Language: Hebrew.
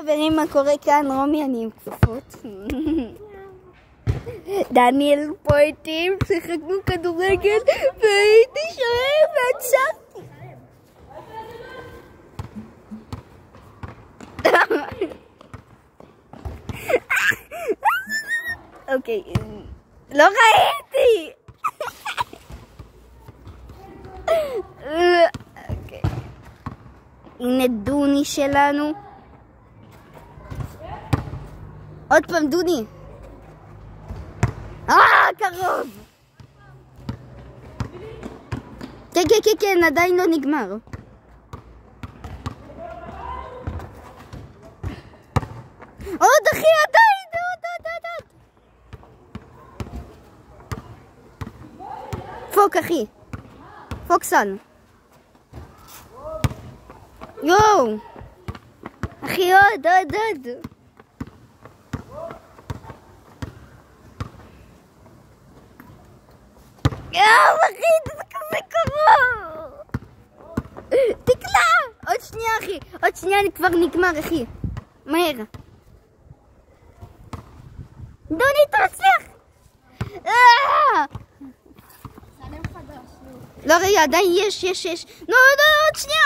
חברים, מה קורה כאן? רומי, אני עם כפפות. דניאל פה איתי, שיחקנו כדורגל, והייתי שוער ועצרתי. אוקיי, לא ראיתי. אוקיי. הנה דוני שלנו. עוד פעם דוני. קרוב. כן, עדיין לא נגמר. עוד אחי, עדיין, עוד. פוק אחי. פוקסן. יואו. אחי, עוד. אחי, זה כזה קרוב. תקלע. עוד שנייה אחי. עוד שנייה כבר נגמר אחי. מהר. דוני תצליח. לא רגע, עדיין יש. לא, עוד שנייה.